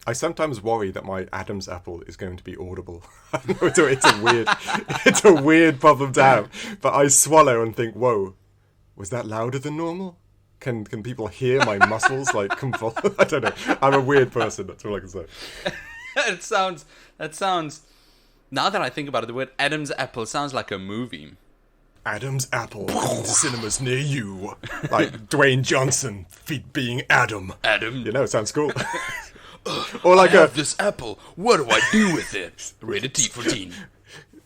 I sometimes worry that my Adam's apple is going to be audible. I know it's a weird problem to have, but I swallow and think, whoa, was that louder than normal? Can people hear my muscles like convulse? I don't know. I'm a weird person. That's all I can say. That sounds. Now that I think about it, the word Adam's apple sounds like a movie. Adam's apple coming to cinemas near you, like Dwayne Johnson being Adam. Adam. You know, it sounds cool. Or like I have this apple. What do I do with it? Rated T for teen.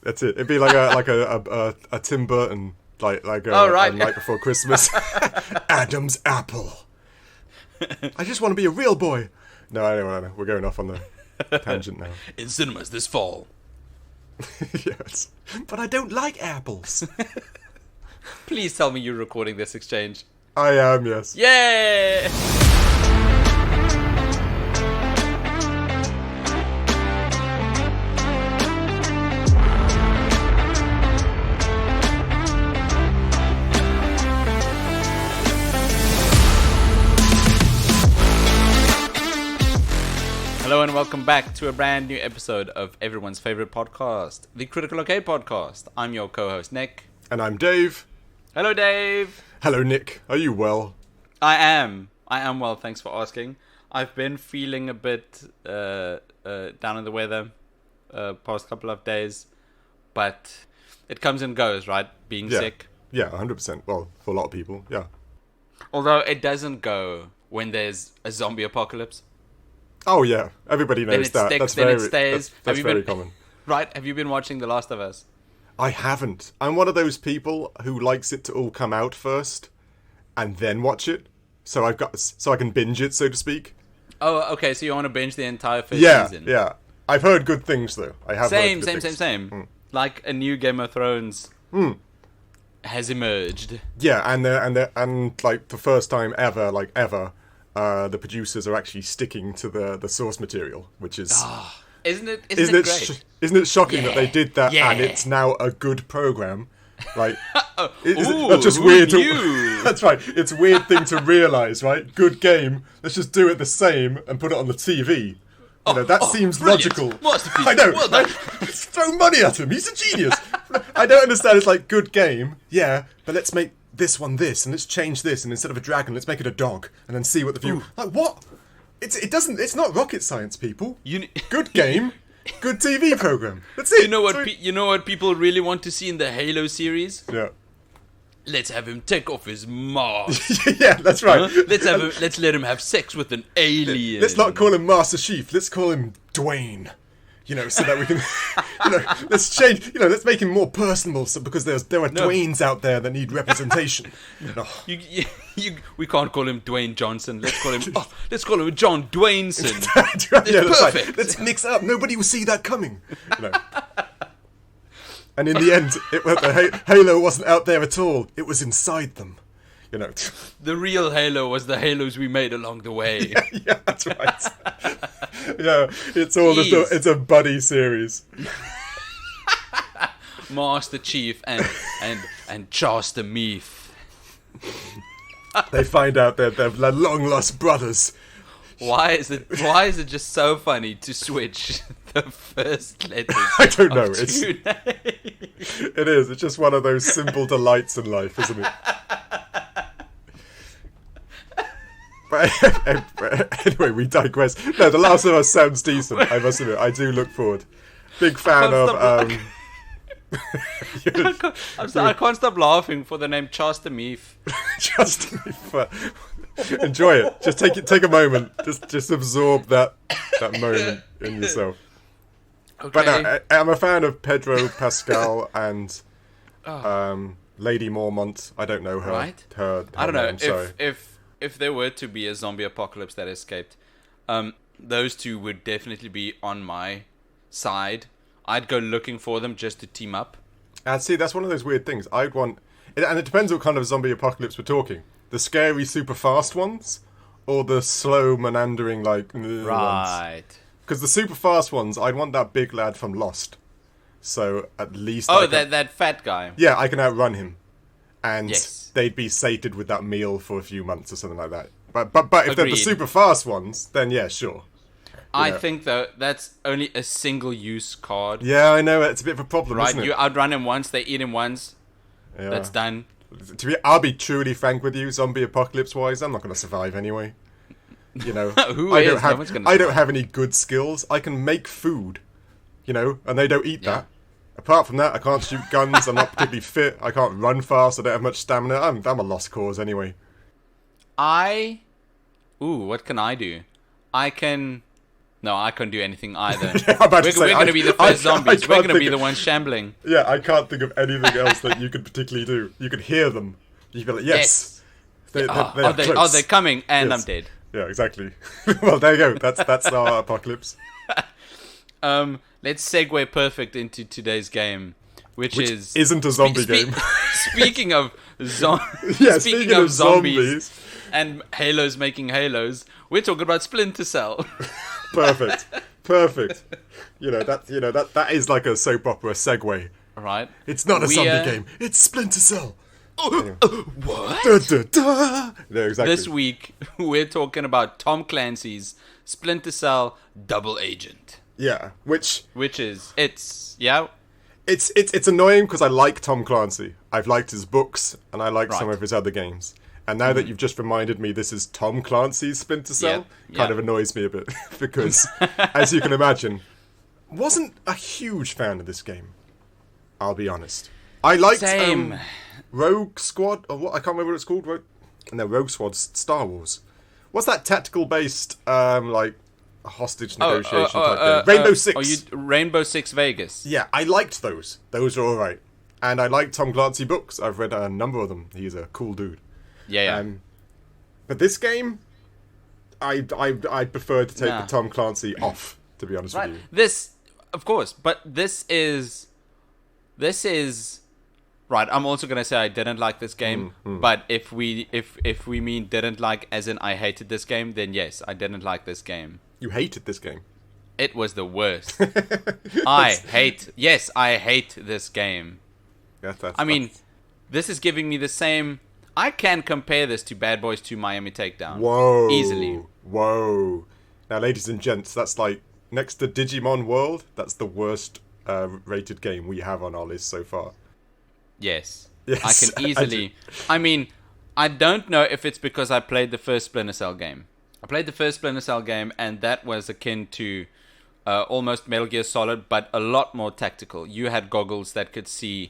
That's it. It'd be like a Tim Burton. Like a Night Before Christmas. Adam's apple. I just want to be a real boy. No, anyway, we're going off on the tangent now. In cinemas this fall. Yes. But I don't like apples. Please tell me you're recording this exchange. I am, yes. Yay! Hello and welcome back to a brand new episode of everyone's favorite podcast, the Critical OK Podcast. I'm your co-host, Nick. And I'm Dave. Hello, Dave. Hello, Nick. Are you well? I am well, thanks for asking. I've been feeling a bit down in the weather past couple of days, but it comes and goes, right? Being sick. Yeah, 100%. Well, for a lot of people, yeah. Although it doesn't go when there's a zombie apocalypse. Oh, yeah. Everybody knows that. Sticks, that's it stays. That's very common. Right? Have you been watching The Last of Us? I haven't. I'm one of those people who likes it to all come out first and then watch it. So I can binge it, so to speak. Oh, okay. So you want to binge the entire first season? Yeah. I've heard good things though. I have. Same. Like a new Game of Thrones has emerged. Yeah, and like the first time ever, the producers are actually sticking to the source material, which is isn't it great? Isn't it shocking that they did that and it's now a good program? Like, it's just weird. That's right. It's a weird thing to realize, right? Good game. Let's just do it the same and put it on the TV. You know, that seems brilliant. logical. Masterpiece. I know. Well done. Throw money at him. He's a genius. I don't understand. It's like, good game, yeah, but let's make this one this, and let's change this, and instead of a dragon, let's make it a dog, and then see what the view. Like, what? It's not rocket science, people. Good game, good TV program. That's it. You know what people really want to see in the Halo series? Yeah. Let's have him take off his mask. Yeah, that's right. Huh? Let's let him have sex with an alien. Let's not call him Master Chief. Let's call him Dwayne. You know, so that we can, let's change. Let's make him more personable. So because there are Dwaynes out there that need representation. No. We can't call him Dwayne Johnson. Let's call him John Dwayneson. It's perfect. Right. Let's mix up. Nobody will see that coming. And in the end, the Halo wasn't out there at all. It was inside them. The real Halo was the Halos we made along the way. Yeah, that's right. Yeah, it's all it's a buddy series. Master Chief and Chaster Meath. They find out they're long lost brothers. Why is it just so funny to switch the first letters? I don't know. It is. It's just one of those simple delights in life, isn't it? But anyway, we digress. No, The Last of Us sounds decent, I must admit. I do look forward. Big fan of... I can't stop laughing for the name Chaster Meath. Chaster Meath. Enjoy it. Just take a moment. Just absorb that moment in yourself. Okay. But no, I'm a fan of Pedro Pascal and Lady Mormont. I don't know her. Right? Her I don't know. name, If there were to be a zombie apocalypse that escaped, those two would definitely be on my side. I'd go looking for them just to team up. And see, that's one of those weird things. I'd want... And it depends what kind of zombie apocalypse we're talking. The scary, super fast ones, or the slow, meandering, ones. Right. Because the super fast ones, I'd want that big lad from Lost. So at least... that fat guy. Yeah, I can outrun him. And they'd be sated with that meal for a few months or something like that. But if they're the super fast ones, then yeah, sure. I think though that's only a single-use card. Yeah, I know, it's a bit of a problem, Right, isn't it? you outrun him once, they eat him once. Yeah. That's done. I'll be truly frank with you, zombie apocalypse wise, I'm not going to survive anyway. You know, Who I is? don't have No one's gonna I don't survive. have any good skills. I can make food, you know, and they don't eat that. Apart from that, I can't shoot guns. I'm not particularly fit. I can't run fast. I don't have much stamina. I'm a lost cause anyway. What can I do? No, I can't do anything either. Yeah, I'm about to We're say, going to be the first zombies. We're can't going to be think the ones shambling. Yeah, I can't think of anything else that you could particularly do. You could hear them. You could be like, yes. They are close. They're coming, and Yes. I'm dead. Yeah, exactly. Well, there you go. That's our apocalypse. Let's segue perfect into today's game, which is isn't a zombie game. Speaking of Yeah, speaking of zombies. and Halos making Halos, we're talking about Splinter Cell. Perfect. That is like a soap opera segue. Right? It's not a zombie game. It's Splinter Cell. What? Da, da, da. Yeah, exactly. This week we're talking about Tom Clancy's Splinter Cell Double Agent. Yeah, which is it's annoying because I like Tom Clancy. I've liked his books and I like some Right. of his other games. And now that you've just reminded me this is Tom Clancy's Splinter Cell, kind of annoys me a bit because, as you can imagine, wasn't a huge fan of this game. I'll be honest. I liked Same. Rogue Squad, or what? I can't remember what it's called. Rogue Squad's Star Wars. What's that tactical-based, like, hostage negotiation type game? Rainbow Six. Rainbow Six Vegas. Yeah, I liked those. Those are all right. And I like Tom Clancy books. I've read a number of them. He's a cool dude. Yeah. But this game, I prefer to take the Tom Clancy off, to be honest with you. This, of course, but this is right. I'm also gonna say I didn't like this game, but if we mean didn't like as in I hated this game, then yes, I didn't like this game. You hated this game. It was the worst. I hate this game. I mean, this is giving me the same. I can compare this to Bad Boys 2 Miami Takedown. Whoa. Easily. Whoa. Now, ladies and gents, that's like, next to Digimon World, that's the worst rated game we have on our list so far. Yes. Yes, I can easily. I mean, I don't know if it's because I played the first Splinter Cell game. I played the first Splinter Cell game, and that was akin to almost Metal Gear Solid, but a lot more tactical. You had goggles that could see.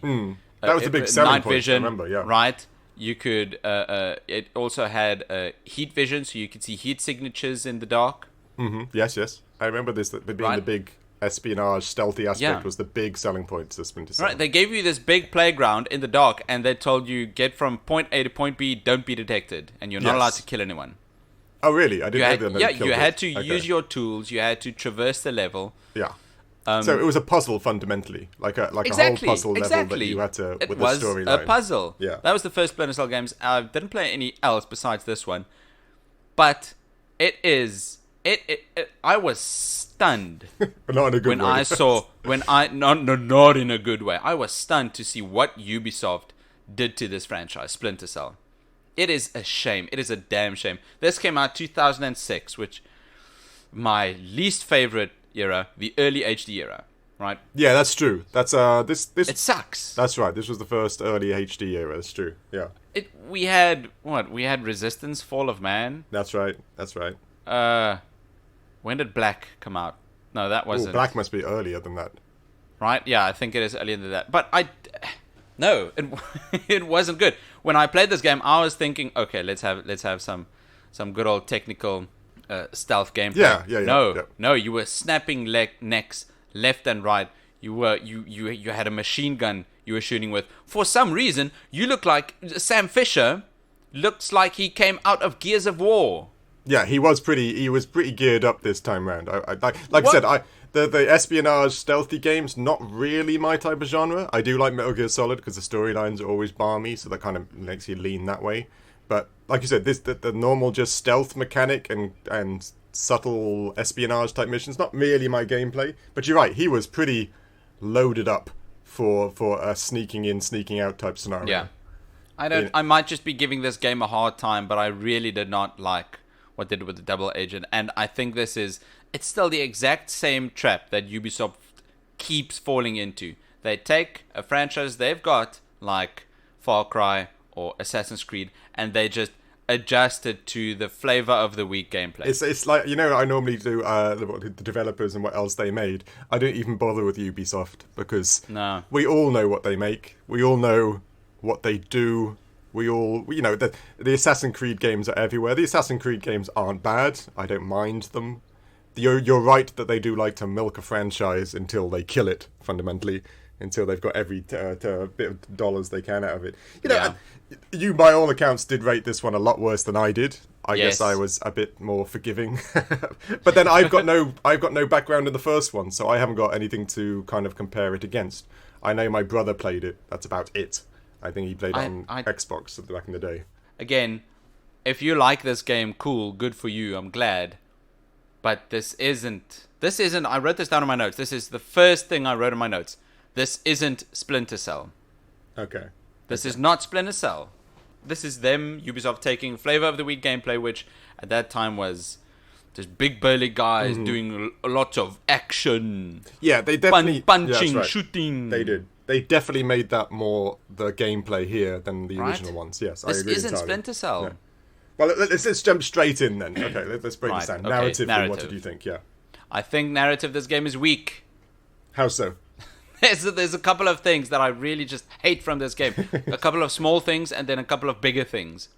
That was the big selling night point, vision, I remember, yeah. Right? You could. It also had heat vision, so you could see heat signatures in the dark. Mm-hmm. Yes. I remember this, that being the big espionage, stealthy aspect was the big selling point to Splinter Cell. Right, they gave you this big playground in the dark, and they told you get from point A to point B, don't be detected, and you're not allowed to kill anyone. Oh, really? I didn't know that. You had to use your tools. You had to traverse the level. Yeah. So it was a puzzle fundamentally, like a whole puzzle level that you had to with the storyline. It was a puzzle. Yeah. That was the first Splinter Cell games. I didn't play any else besides this one, but it is. I was stunned But not in a good when way. I saw not in a good way. I was stunned to see what Ubisoft did to this franchise, Splinter Cell. It is a shame. It is a damn shame. This came out 2006, which my least favorite era, the early HD era, right? Yeah, that's true. That's this. It sucks. That's right. This was the first early HD era. That's true. Yeah. We had what? We had Resistance, Fall of Man. That's right. When did Black come out? No, that wasn't. Black must be earlier than that. Right? Yeah, I think it is earlier than that. But no, it wasn't good. When I played this game, I was thinking, okay, let's have some good old technical stealth gameplay. Yeah. No, you were snapping necks left and right. You had a machine gun you were shooting with. For some reason, you look like Sam Fisher. Looks like he came out of Gears of War. Yeah, he was pretty geared up this time round. I said, the espionage stealthy games, not really my type of genre. I do like Metal Gear Solid because the storylines are always balmy, so that kind of makes you lean that way. But like you said, the normal just stealth mechanic and subtle espionage type missions, not really my gameplay. But you're right, he was pretty loaded up for a sneaking in, sneaking out type scenario. Yeah. I might just be giving this game a hard time, but I really did not like what they did with the double agent. And I think it's still the exact same trap that Ubisoft keeps falling into. They take a franchise they've got, like Far Cry or Assassin's Creed, and they just adjust it to the flavor of the week gameplay. It's like, I normally do the developers and what else they made. I don't even bother with Ubisoft because we all know what they make. We all know what they do. The Assassin's Creed games are everywhere. The Assassin's Creed games aren't bad. I don't mind them. You're right that they do like to milk a franchise until they kill it, fundamentally, until they've got every bit of dollars they can out of it. You, by all accounts, did rate this one a lot worse than I did. I guess I was a bit more forgiving. But then I've got no background in the first one, so I haven't got anything to kind of compare it against. I know my brother played it. That's about it. I think he played it on Xbox back in the day. Again, if you like this game, cool, good for you, I'm glad. But this isn't, I wrote this down in my notes. This is the first thing I wrote in my notes. This isn't Splinter Cell. Okay. This is not Splinter Cell. This is them, Ubisoft, taking flavor of the week gameplay, which at that time was just big burly guys doing a lot of action. Yeah, they definitely... punching, shooting. They did. They definitely made that more the gameplay here than the original ones. Yes, I agree entirely. This isn't Splinter Cell. Yeah. Well, let's jump straight in then. Okay, let's break this down. Okay, narrative. What did you think? Yeah. I think narrative, this game is weak. How so? There's a couple of things that I really just hate from this game. A couple of small things and then a couple of bigger things.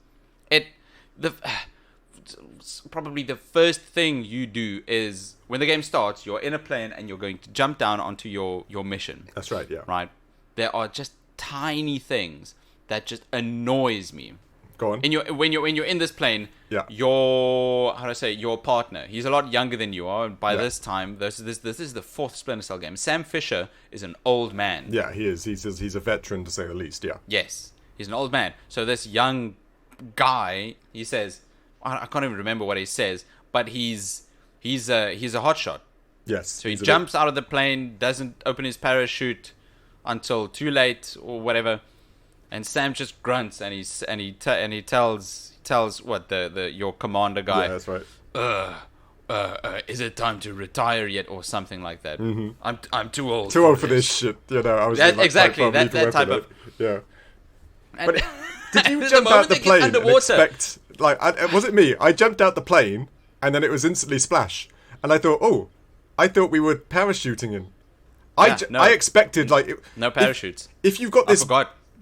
Probably the first thing you do is when the game starts, you're in a plane and you're going to jump down onto your mission. That's right, yeah. Right? There are just tiny things that just annoys me. Go on. When you're in this plane, your partner, he's a lot younger than you are. By this time, this is the fourth Splinter Cell game. Sam Fisher is an old man. Yeah, he is. He's a veteran to say the least. Yeah. Yes, he's an old man. So this young guy, he says, I can't even remember what he says, but he's a hotshot. Yes. So he jumps out of the plane, doesn't open his parachute until too late or whatever. And Sam just grunts and he tells what your commander guy. Yeah, that's right. Is it time to retire yet or something like that? Mm-hmm. I'm too old. Too old for this shit. I was exactly that type of. Yeah. But did you jump out the plane and expect? Was it me? I jumped out the plane and then it was instantly splash, and I thought we were parachuting in. I expected no parachutes. If you've got this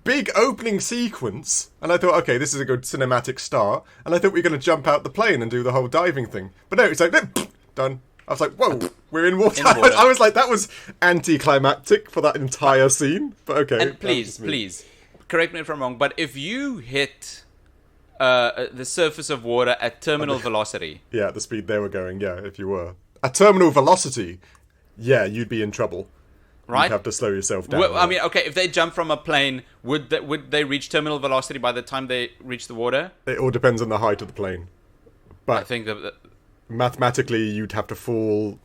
big opening sequence, and I thought, okay, this is a good cinematic start, and I thought we were going to jump out the plane and do the whole diving thing. But no, it's like, done. I was like, whoa, we're in water. I was like, that was anticlimactic for that entire scene. But okay. And please, correct me if I'm wrong, but if you hit the surface of water at terminal velocity. Yeah, at the speed they were going, if you were. At terminal velocity, you'd be in trouble. Right? You'd have to slow yourself down. Well, I mean, okay, if they jump from a plane, would they reach terminal velocity by the time they reach the water? It all depends on the height of the plane. But I think that mathematically, you'd have to fall,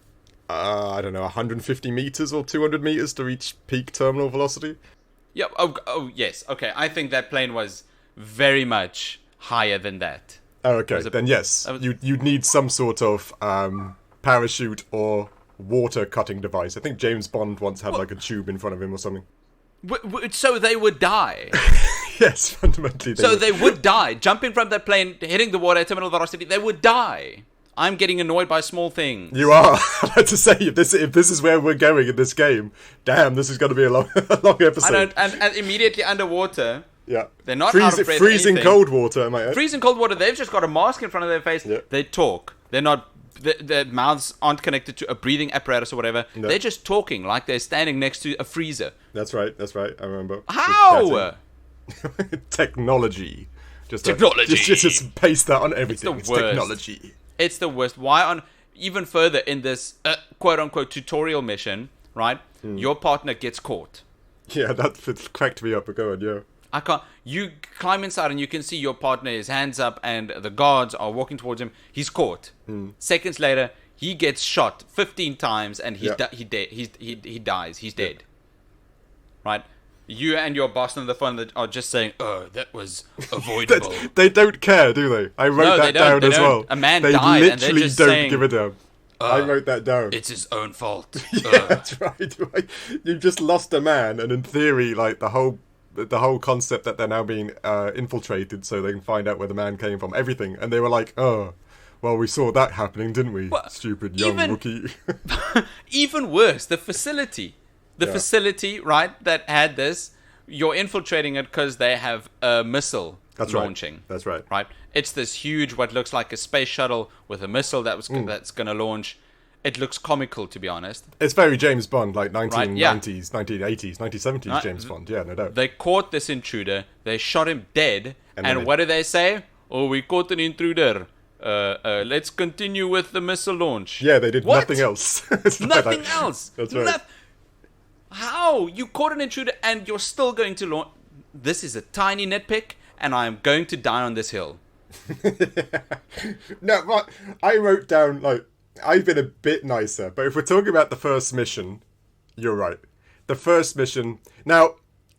150 meters or 200 meters to reach peak terminal velocity. Yeah. Oh, yes. Okay. I think that plane was very much higher than that. Oh, okay. Then yes, you'd need some sort of parachute or water cutting device. I think James Bond once had a tube in front of him or something. So they would die. Yes, fundamentally they would die. Jumping from that plane, hitting the water at terminal velocity, they would die. I'm getting annoyed by small things. You are. I have to say, if this is where we're going in this game, damn, this is going to be a long episode. And immediately underwater. Yeah. They're not out of breath. Freezing cold water, am I? Freezing cold water. They've just got a mask in front of their face. Yeah. They talk. They're not. Their mouths aren't connected to a breathing apparatus or whatever. No. They're just talking like they're standing next to a freezer. That's right. I remember. How? Technology. Technology. Just paste that on everything. It's technology. It's the worst. Why even further in this quote-unquote tutorial mission, right? Your partner gets caught. Yeah, that cracked me up. Go on, yeah. I can't. You climb inside and you can see your partner, his hands up, and the guards are walking towards him. He's caught. Seconds later, he gets shot 15 times and he dies. He's dead. Right? you and your boss on the phone that are just saying, "Oh, that was avoidable." They don't care, do they? I wrote that down as well. A man they died, and they're literally just don't saying, give a damn. I wrote that down. It's his own fault. Yeah, that's right. You've just lost a man, and in theory, like the whole concept that they're now being infiltrated, so they can find out where the man came from, everything, and they were like, "Oh, well, we saw that happening, didn't we? Well, Stupid young rookie." Even worse, the facility. The facility, right, that had this, you're infiltrating it because they have a missile launching. Right. That's right. Right? It's this huge, what looks like a space shuttle with a missile that's going to launch. It looks comical, to be honest. It's very James Bond, like 1990s, 1980s, 1970s James Bond. Yeah, no doubt. They caught this intruder. They shot him dead. And what do they say? "Oh, we caught an intruder. Let's continue with the missile launch." Yeah, they did nothing else. Nothing else. That's right. How? You caught an intruder and you're still going to launch? This is a tiny nitpick, and I'm going to die on this hill. No, but I wrote down, like, I've been a bit nicer, but if we're talking about the first mission, you're right. The first mission... Now,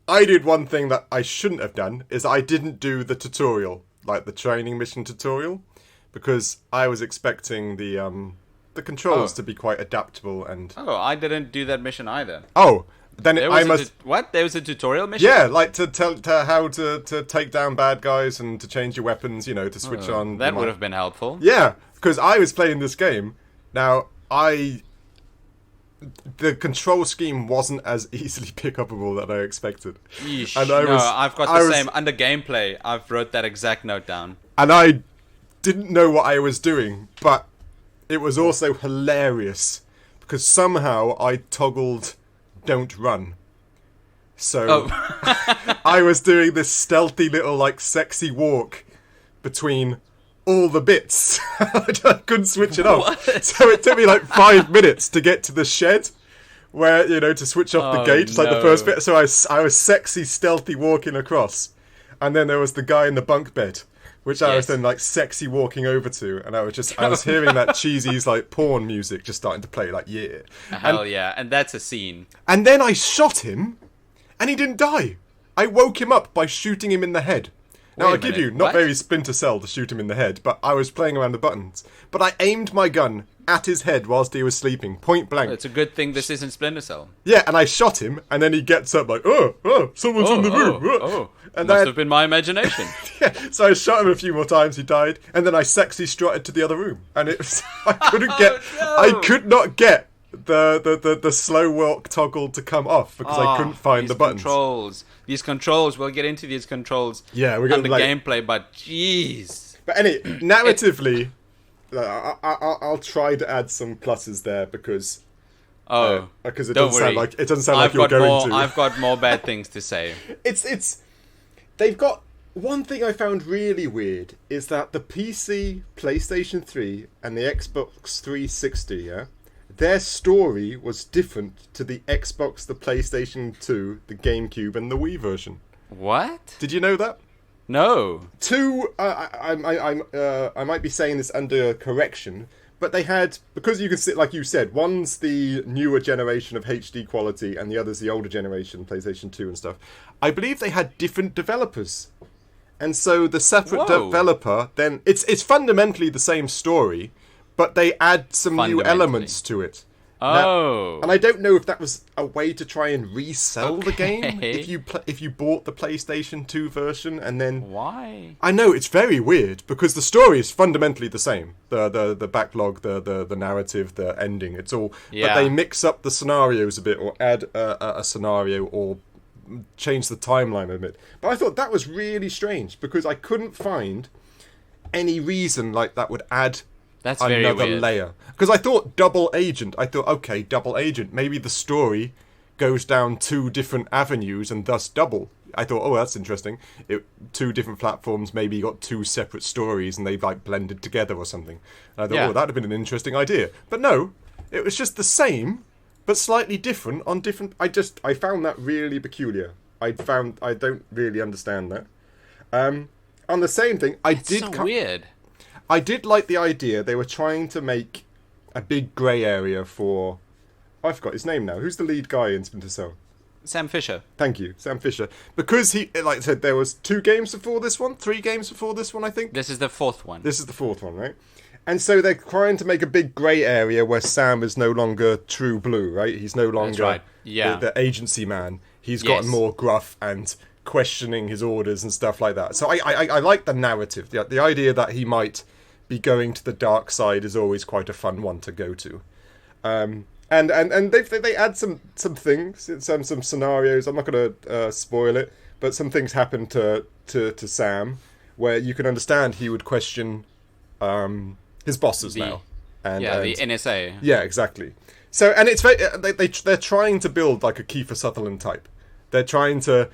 I did one thing that I shouldn't have done, is I didn't do the tutorial, like the training mission tutorial, because I was expecting the controls to be quite adaptable and... Oh, I didn't do that mission either. Oh, then I must... What? There was a tutorial mission? Yeah, like to tell how to take down bad guys and to change your weapons, to switch on... That would have been helpful. Yeah, because I was playing this game. Now, the control scheme wasn't as easily pick-upable that I expected. Yeesh. And I've got the same. Under gameplay, I've wrote that exact note down. And I didn't know what I was doing, but it was also hilarious because somehow I toggled "Don't Run." So I was doing this stealthy little, like, sexy walk between all the bits. I couldn't switch it off. So it took me like 5 minutes to get to the shed where, to switch off the gate. It's like the first bit. So I was sexy, stealthy walking across. And then there was the guy in the bunk bed, which I was then like sexy walking over to. And I was hearing that cheesy like porn music just starting to play, like, yeah. Hell yeah. And that's a scene. And then I shot him and he didn't die. I woke him up by shooting him in the head. Now, I'll give you, not very Splinter Cell to shoot him in the head, but I was playing around the buttons. But I aimed my gun at his head whilst he was sleeping, point blank. It's a good thing this isn't Splinter Cell. Yeah, and I shot him, and then he gets up like, oh, someone's in the room. And must have been my imagination. Yeah, so I shot him a few more times, he died, and then I sexy strutted to the other room. And it was, I could not get the slow walk toggle to come off because I couldn't find the buttons. These controls, we'll get into these controls we're under gameplay, but jeez. But anyway, narratively, I'll try to add some pluses there because it doesn't sound like you're going to. I've got more bad things to say. They've got one thing I found really weird is that the PC, PlayStation 3, and the Xbox 360, their story was different to the Xbox, the PlayStation 2, the GameCube, and the Wii version. What? Did you know that? No. I might be saying this under correction, but they had, because you can see, like you said, one's the newer generation of HD quality, and the other's the older generation, PlayStation 2 and stuff. I believe they had different developers. And so the separate developer, then, it's fundamentally the same story, but they add some new elements to it. Now, and I don't know if that was a way to try and resell the game if you bought the PlayStation 2 version and then... Why? I know, it's very weird because the story is fundamentally the same. The backlog, the narrative, the ending, it's all... Yeah. But they mix up the scenarios a bit or add a scenario or change the timeline a bit. But I thought that was really strange because I couldn't find any reason like that would add... That's another layer. Because I thought double agent. I thought, okay, double agent. Maybe the story goes down 2 different avenues and thus double. I thought, oh, that's interesting. 2 different platforms, maybe you got 2 separate stories and they've like blended together or something. And I thought, oh, that'd have been an interesting idea. But no, it was just the same, but slightly different on different... I found that really peculiar. I don't really understand that. On the same thing, weird. I did like the idea they were trying to make a big grey area for... I forgot his name now. Who's the lead guy in Splinter Cell? Sam Fisher. Thank you, Sam Fisher. Because he, like I said, there was 2 games before this one, 3 games before this one, I think. This is the 4th one. This is the 4th one, right? And so they're trying to make a big grey area where Sam is no longer true blue, right? He's no longer right. Yeah. the agency man. He's gotten more gruff and questioning his orders and stuff like that. So I like the narrative. The idea that he might be going to the dark side is always quite a fun one to go to. And they add some things, some scenarios. I'm not going to spoil it, but some things happen to Sam where you can understand he would question his bosses now. And the NSA. Yeah, exactly. So, and it's very, they're trying to build like a Kiefer Sutherland type. They're trying to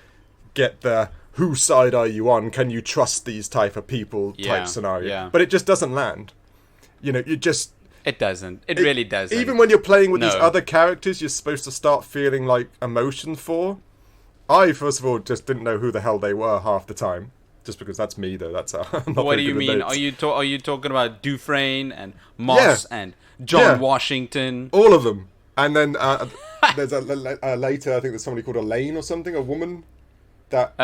get the whose side are you on? Can you trust these type of people type scenario? Yeah. But it just doesn't land. You know, you just... It doesn't. It really doesn't. Even when you're playing with these other characters you're supposed to start feeling like emotion for. I, first of all, just didn't know who the hell they were half the time. Just because that's me, though. That's I'm not What do you mean? Are you talking about Dufresne and Moss and John Washington? All of them. And then there's later, I think there's somebody called Elaine or something, a woman that...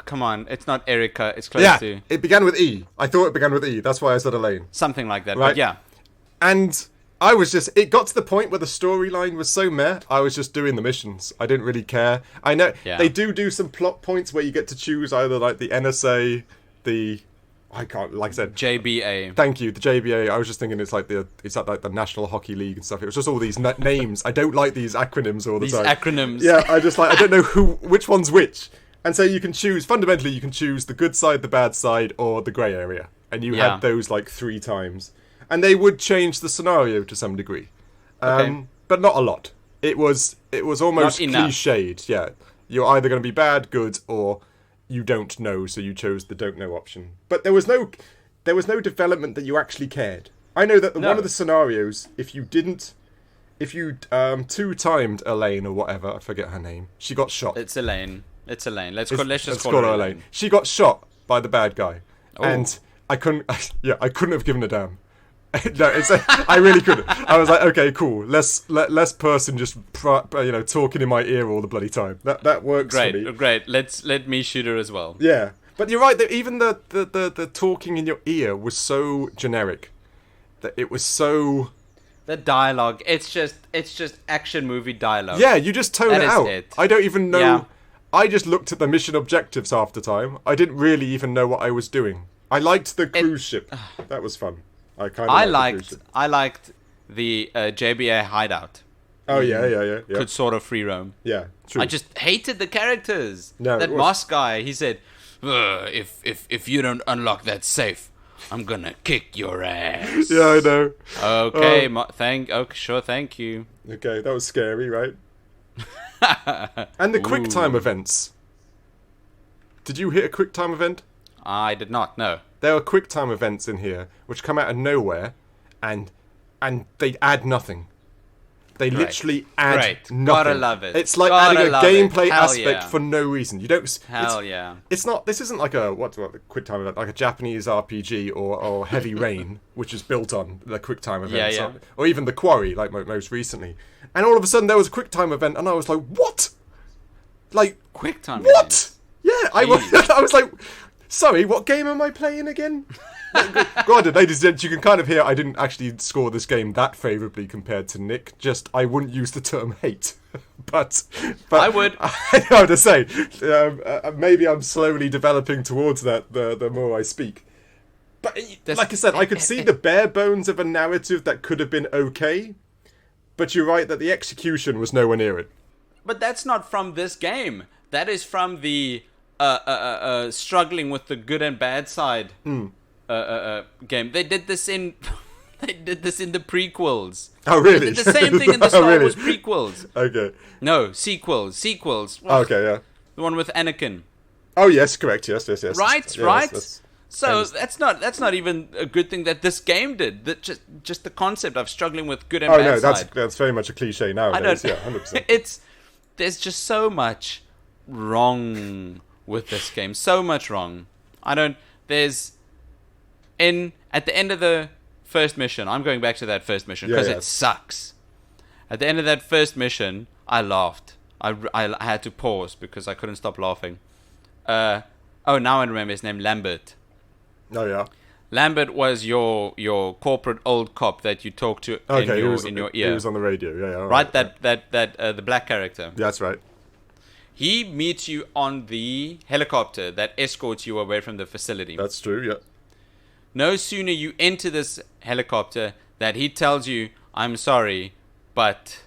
come on. It's not Erica. It's close to... it began with E. I thought it began with E. That's why I said Elaine. Something like that, right? But yeah. And I was just... It got to the point where the storyline was so meh, I was just doing the missions. I didn't really care. I know they do some plot points where you get to choose either like the NSA, the... I can't, like I said... JBA. Thank you, the JBA. I was just thinking it's like the National Hockey League and stuff. It was just all these names. I don't like these acronyms all the time. These acronyms. Yeah, I don't know which one's which. And so you can choose, fundamentally you can choose the good side, the bad side, or the grey area. And you had those like 3 times. And they would change the scenario to some degree. But not a lot. It was almost cliched, yeah. You're either going to be bad, good, or... you don't know, so you chose the don't know option. But there was no development that you actually cared. I know that one of the scenarios, if you 2-timed Elaine or whatever, I forget her name, she got shot. It's Elaine. Let's just call her Elaine. She got shot by the bad guy, and I couldn't have given a damn. No, I really couldn't. I was like, okay, cool. Less person just talking in my ear all the bloody time. That works for me. Great. Let me shoot her as well. Yeah, but you're right. That even the talking in your ear was so generic. That it was so. The dialogue. It's just action movie dialogue. Yeah, you just tone it out. It. I don't even know. Yeah. I just looked at the mission objectives half the time. I didn't really even know what I was doing. I liked the cruise ship. That was fun. I liked the JBA hideout. Oh yeah. Could sort of free roam. Yeah, true. I just hated the characters. No, that Moss guy. He said, "If you don't unlock that safe, I'm gonna kick your ass." Yeah, I know. Okay, thank you. Okay, that was scary, right? And the QuickTime events. Did you hit a QuickTime event? I did not. No. There are QuickTime events in here which come out of nowhere, and they add nothing. They literally add nothing. Gotta love it. It's like adding a gameplay aspect for no reason. You don't. Hell yeah. It's not. This isn't like a QuickTime event, like a Japanese RPG or Heavy Rain, which is built on the QuickTime events, or even The Quarry, like most recently. And all of a sudden there was a QuickTime event, and I was like, what? Like QuickTime? What? Event? Yeah, I was like. Sorry, what game am I playing again? Granted, ladies and gents, you can kind of hear I didn't actually score this game that favourably compared to Nick. Just, I wouldn't use the term hate. but I would. I know to say. Maybe I'm slowly developing towards that the more I speak. But like I said, I could see the bare bones of a narrative that could have been okay. But you're right that the execution was nowhere near it. But that's not from this game. That is from the... struggling with the good and bad side game. They did this in the prequels. Oh really? They did the same thing in the Star Wars prequels. Okay. No, sequels. Well, okay, yeah. The one with Anakin. Oh yes, correct. Yes. Right. Yes. So that's not even a good thing that this game did. That just the concept of struggling with good and bad side. Oh no, that's very much a cliche nowadays. Yeah, 100%. There's just so much wrong with this game, so much wrong. At the end of the first mission, I'm going back to that first mission because it sucks. At the end of that first mission, I laughed. I had to pause because I couldn't stop laughing. Now I remember his name, Lambert. Oh yeah. Lambert was your corporate old cop that you talked to in your ear. He was on the radio. Yeah, all right. The black character. Yeah, that's right. He meets you on the helicopter that escorts you away from the facility. That's true. Yeah. No sooner you enter this helicopter that he tells you, "I'm sorry, but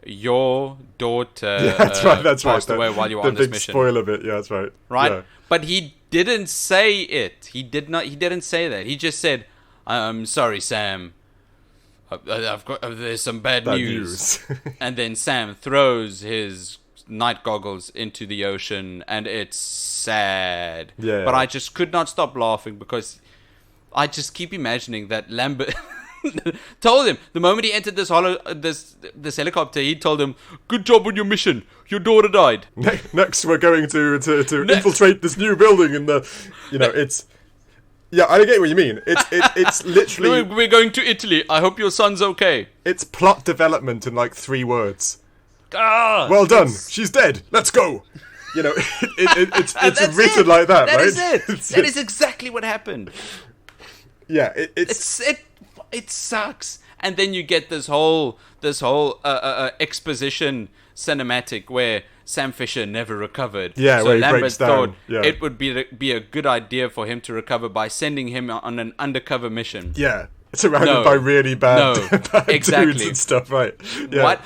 your daughter passed away while you were on this mission." The big spoiler bit. Yeah, that's right. Right. Yeah. But he didn't say it. He didn't say that. He just said, "I'm sorry, Sam. There's some bad news." And then Sam throws his night goggles into the ocean, and it's sad. Yeah. But I just could not stop laughing because I just keep imagining that Lambert told him the moment he entered this helicopter. He told him, "Good job on your mission. Your daughter died. Next, we're going to infiltrate this new building." And it's. Yeah, I get what you mean. It's literally. We're going to Italy. I hope your son's okay. It's plot development in like 3 words. Well done. She's dead. Let's go. It's written like that, right? That is it. That is exactly what happened. Yeah, it sucks. And then you get this whole exposition cinematic where Sam Fisher never recovered. Yeah, so where he Lambert breaks thought down. Yeah. it would be a good idea for him to recover by sending him on an undercover mission. Yeah. Surrounded by really bad exactly. dudes and stuff, right? Yeah. What?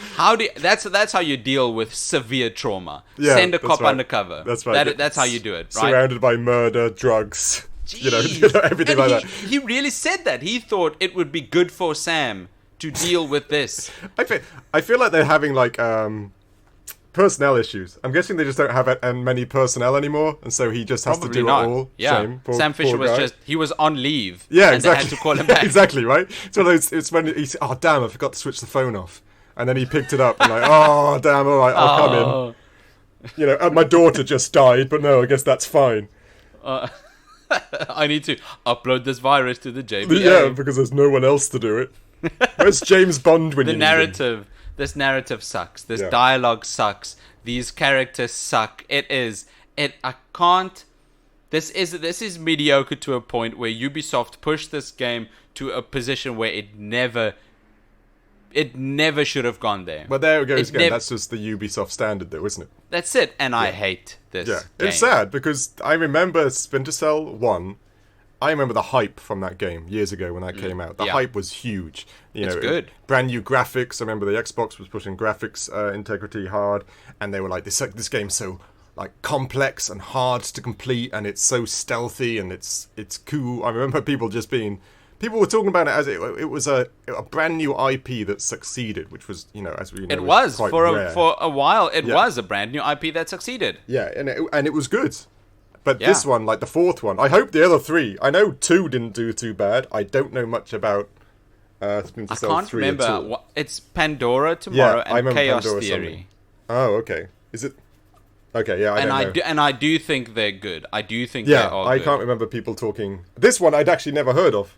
That's how you deal with severe trauma. Yeah, Send a cop right. undercover. That's right. That's how you do it, right? Surrounded by murder, drugs, everything and like that. He really said that. He thought it would be good for Sam to deal with this. I feel like they're having like personnel issues. I'm guessing they just don't have many personnel anymore, and so he just has to do it all. Yeah, Shame. Sam Fisher was on leave. Yeah, and exactly. They had to call him back. Exactly, right? It's when he said, "Oh damn, I forgot to switch the phone off," and then he picked it up and like, "Oh damn, all right, I'll come in." My daughter just died, but no, I guess that's fine. I need to upload this virus to the JBA. Yeah, because there's no one else to do it. Where's James Bond when you need him? This narrative sucks. This dialogue sucks. These characters suck. I can't. This is mediocre to a point where Ubisoft pushed this game to a position where it never should have gone there. Well, there it goes again. That's just the Ubisoft standard, though, isn't it? That's it. And I hate this game. It's sad because I remember Splinter Cell 1. I remember the hype from that game years ago when that came out. The hype was huge. It's good. Brand new graphics. I remember the Xbox was pushing graphics integrity hard, and they were like, "This game's so like complex and hard to complete, and it's so stealthy and it's cool." I remember people were talking about it as it was a brand new IP that succeeded, which was as we know, it was quite for rare. a while. It was a brand new IP that succeeded. Yeah, and it was good. But this one, like the 4th one, I hope the other 3. I know 2 didn't do too bad. I don't know much about Splinter Cell 3 remember. at all. It's Pandora tomorrow and Chaos Pandora Theory. Something. Oh, okay. Is it? Okay, yeah, I don't know. I do think they're good. I do think they are I good. can't remember people talking. This one I'd actually never heard of.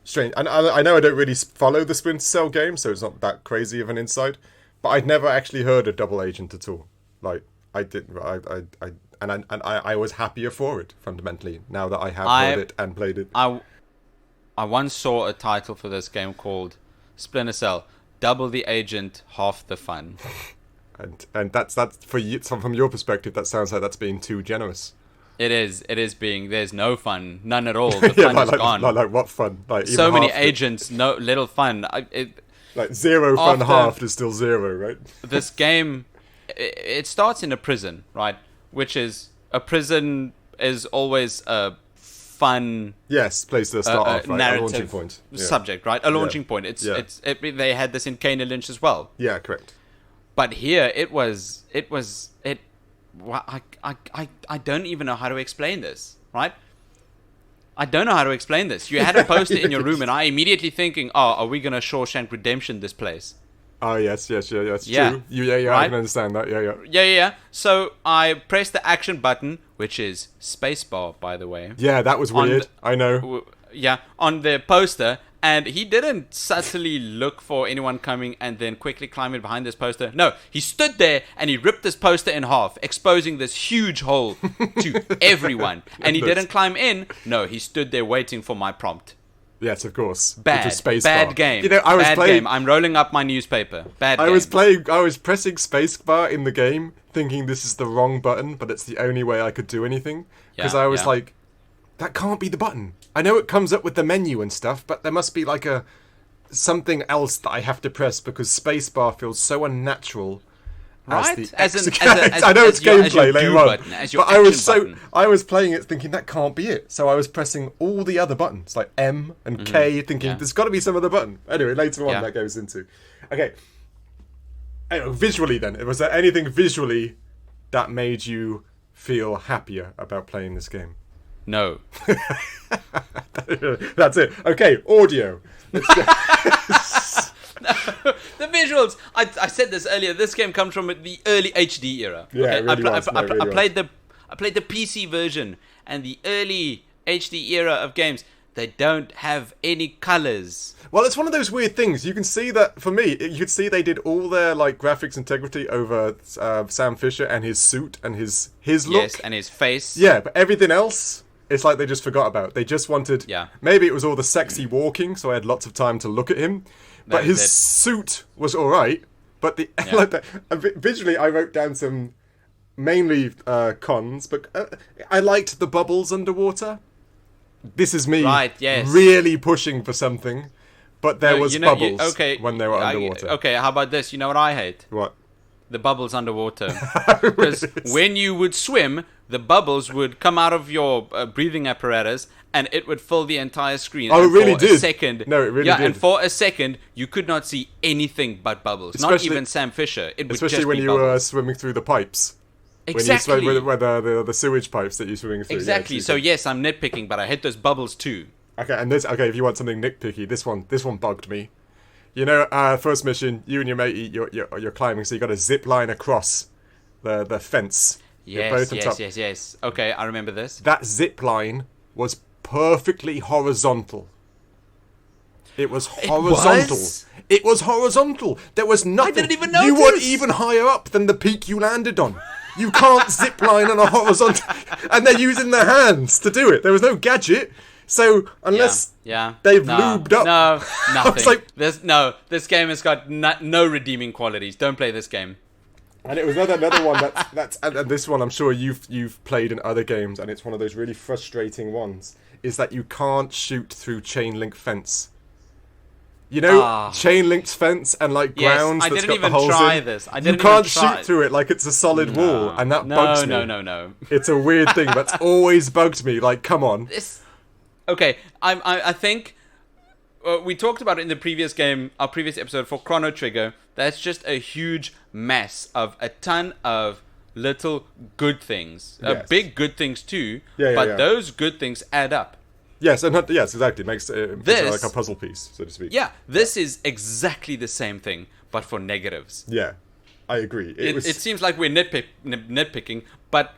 Strange. And I know I don't really follow the Splinter Cell game, so it's not that crazy of an insight. But I'd never actually heard of Double Agent at all. Like, I didn't. I was happier for it, fundamentally, now that I have heard it and played it. I once saw a title for this game called Splinter Cell, Double the Agent, Half the Fun. and that's for you, from your perspective, that sounds like that's being too generous. It is being, there's no fun, none at all. The fun is gone. Like what fun? Like so many agents, no little fun. Like zero fun halved is still zero, right? This game, it starts in a prison, right? Which is, a prison is always a fun... Yes, place to start off, right? Narrative A launching point. Subject, right? A launching point. They had this in Kane and Lynch as well. Yeah, correct. But here, I don't even know how to explain this, right? I don't know how to explain this. You had a poster in your room, and I immediately thinking, are we going to Shawshank Redemption this place? Oh, yes, that's true. Right? I can understand that, Yeah. So I pressed the action button, which is spacebar, by the way. Yeah, that was weird. I know. Yeah, on the poster, And he didn't subtly look for anyone coming and then quickly climb in behind this poster. No, he stood there and he ripped this poster in half, exposing this huge hole to everyone. And he didn't climb in. No, he stood there waiting for my prompt. Yes, of course. Bad game. You know, I was playing. Game. I'm rolling up my newspaper. Bad game. I was pressing spacebar in the game, thinking this is the wrong button, but it's the only way I could do anything. Because I was like, that can't be the button. I know it comes up with the menu and stuff, but there must be like something else that I have to press because spacebar feels so unnatural. Right? I know it's gameplay later on, but I was playing it thinking that can't be it. So I was pressing all the other buttons like M and K, thinking there's got to be some other button. Anyway, later on that goes into. Okay. Anyway, visually then, was there anything visually that made you feel happier about playing this game? No. That's it. Okay, audio. The visuals. I said this earlier. This game comes from the early HD era. Yeah, okay? it really was. I played the PC version, and the early HD era of games. They don't have any colors. Well, it's one of those weird things. You can see that, for me, you could see they did all their like graphics integrity over Sam Fisher and his suit and his look. Yes, and his face. Yeah, but everything else, it's like they just forgot about. They just wanted... Yeah. Maybe it was all the sexy walking, so I had lots of time to look at him. But his suit was alright. But visually, I wrote down some mainly cons, but I liked the bubbles underwater. This is me really pushing for something, but there was bubbles when they were underwater. Okay, how about this? You know what I hate? What? The bubbles underwater. Because when you would swim, the bubbles would come out of your breathing apparatus and it would fill the entire screen. Oh, it really did? No, it really did. And for a second, you could not see anything but bubbles. Not even Sam Fisher. It would especially when you were swimming through the pipes. Exactly. When you swim with the sewage pipes that you're swimming through. Exactly. Yeah, so yes, I'm nitpicking, but I hate those bubbles too. Okay, and if you want something nitpicky, this one bugged me. You know, first mission, you and your mate, you're climbing, so you got to zip line across the fence. Yes. Okay, I remember this. That zip line was perfectly horizontal. It was horizontal. It was horizontal. There was nothing. I didn't even notice. You were even higher up than the peak you landed on. You can't zip line on a horizontal. And they're using their hands to do it. There was no gadget. So, unless they've lubed up... No, nothing. Like, this game has got no redeeming qualities. Don't play this game. And it was another one and this one I'm sure you've played in other games, and it's one of those really frustrating ones, is that you can't shoot through chain link fence. You know, chain linked fence and like grounds that's got the holes in. I didn't even try this. You can't shoot through it like it's a solid wall, and that bugs me. No. It's a weird thing that's always bugged me. Like, come on. Okay, I think we talked about it in the previous game, our previous episode for Chrono Trigger. That's just a huge mass of a ton of little good things, big good things too. But those good things add up. Yes, exactly. It makes it like a puzzle piece, so to speak. Yeah, this is exactly the same thing, but for negatives. Yeah, I agree. It seems like we're nitpicking, but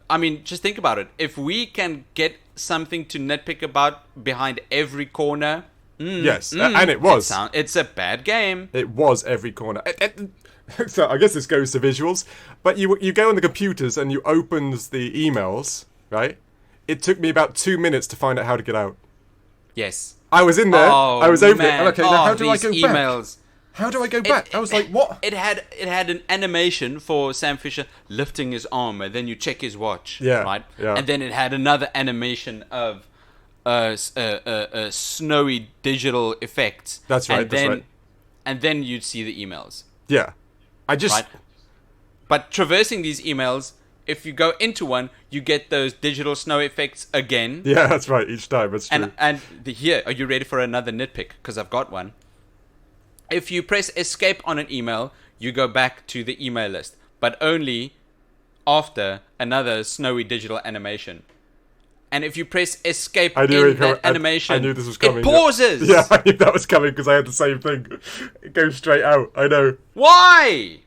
I mean, just think about it. If we can get something to nitpick about behind every corner, and it was. It's a bad game. It was every corner. So I guess this goes to visuals, but you go on the computers and you open the emails, right? It took me about 2 minutes to find out how to get out. Yes. I was in there. I was open it. Okay, now how do I go emails. back? How do I go back? I was like, what? It had an animation for Sam Fisher lifting his arm, and then you check his watch. Yeah. Right? Yeah. And then it had another animation of snowy digital effects. That's right. And then you'd see the emails. Yeah. Right? But traversing these emails, if you go into one, you get those digital snow effects again. Yeah, that's right. Each time, that's true. And here, are you ready for another nitpick? Because I've got one. If you press escape on an email, you go back to the email list, but only after another snowy digital animation. And if you press escape in that animation, I knew this was coming. It pauses. Yeah, I knew that was coming because I had the same thing. It goes straight out. I know. Why?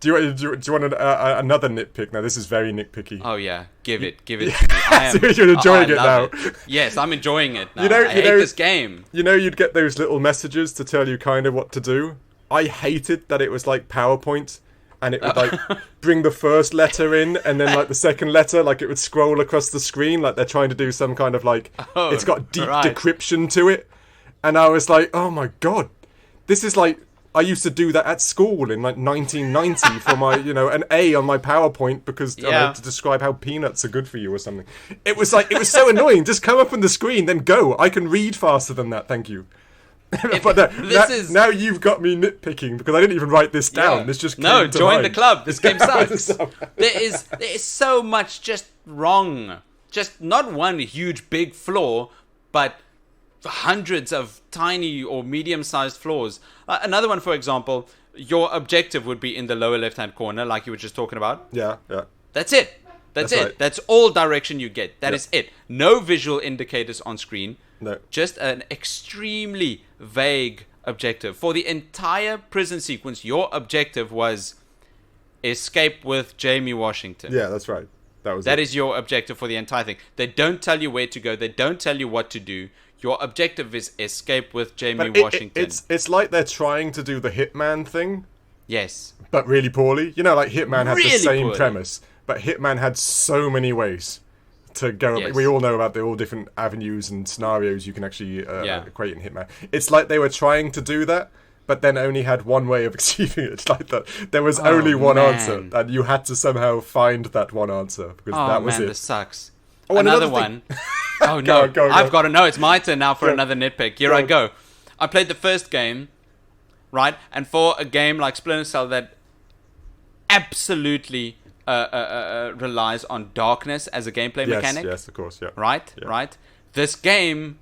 Do you want another nitpick? Now, this is very nitpicky. Oh yeah, give it to me. I am, You're enjoying it now. Yes, I'm enjoying it now. I hate this game. You'd get those little messages to tell you kind of what to do. I hated that it was like PowerPoint, and it would like bring the first letter in, and then like the second letter, like it would scroll across the screen, like they're trying to do some kind of like it's got deep decryption to it, and I was like, oh my god, this is like. I used to do that at school in like 1990 for my, an A on my PowerPoint because to describe how peanuts are good for you or something. It was so annoying. Just come up on the screen, then go. I can read faster than that. Thank you. But now you've got me nitpicking because I didn't even write this down. Yeah. This just join the club. This game sucks. there is so much just wrong. Just not one huge big flaw, but hundreds of tiny or medium-sized flaws. Another one, for example, your objective would be in the lower left-hand corner, like you were just talking about. Yeah. That's it. That's it. Right. That's all direction you get. That is it. No visual indicators on screen. No. Just an extremely vague objective. For the entire prison sequence, your objective was escape with Jamie Washington. Yeah, that's right. That is your objective for the entire thing. They don't tell you where to go. They don't tell you what to do. Your objective is escape with Jamie Washington. It's like they're trying to do the Hitman thing. Yes. But really poorly. Like Hitman had really the same poorly. premise. But Hitman had so many ways to go. Yes. We all know about the all different avenues and scenarios you can actually equate in Hitman. It's like they were trying to do that, but then only had one way of achieving it. It's like that there was only one answer, and you had to somehow find that one answer because that was it. This sucks. Oh, another one. Oh no! Go. I've got to know. It's my turn now for another nitpick. Here I go. I played the first game, right? And for a game like Splinter Cell that absolutely relies on darkness as a gameplay mechanic. Yes, of course, yeah. Right. This game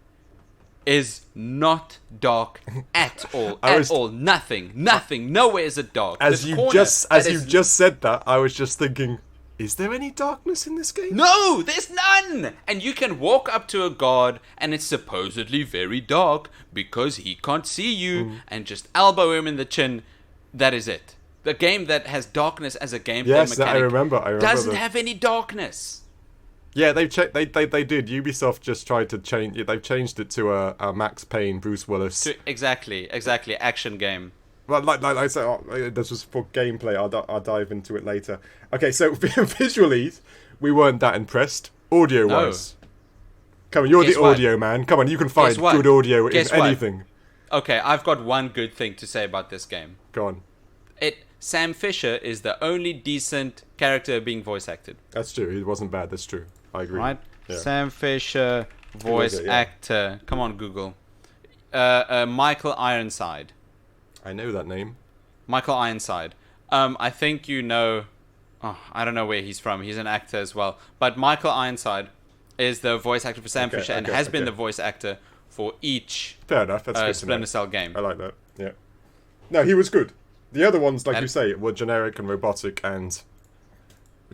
is not dark at all. Nothing. Nowhere is it dark. As you just said that, I was just thinking. Is there any darkness in this game? No, there's none! And you can walk up to a guard and it's supposedly very dark because he can't see you and just elbow him in the chin. That is it. The game that has darkness as a gameplay mechanic I remember doesn't have any darkness. Yeah, they did. Ubisoft just tried to change it. They've changed it to a Max Payne, Bruce Willis. Exactly. Action game. Well, like I said, this was for gameplay. I'll dive into it later. Okay, so visually, we weren't that impressed. Audio-wise. No. Come on, you're the audio man. Come on, you can find good audio in anything. Okay, I've got one good thing to say about this game. Go on. Sam Fisher is the only decent character being voice acted. That's true. It wasn't bad. That's true. I agree. Right? Yeah. Sam Fisher, voice actor. Come on, Google. Michael Ironside. I know that name. Michael Ironside. I think you know... Oh, I don't know where he's from. He's an actor as well. But Michael Ironside is the voice actor for Sam Fisher and has been the voice actor for each Fair enough. That's good Splinter Cell game. I like that. Yeah. No, he was good. The other ones, like you say, were generic and robotic and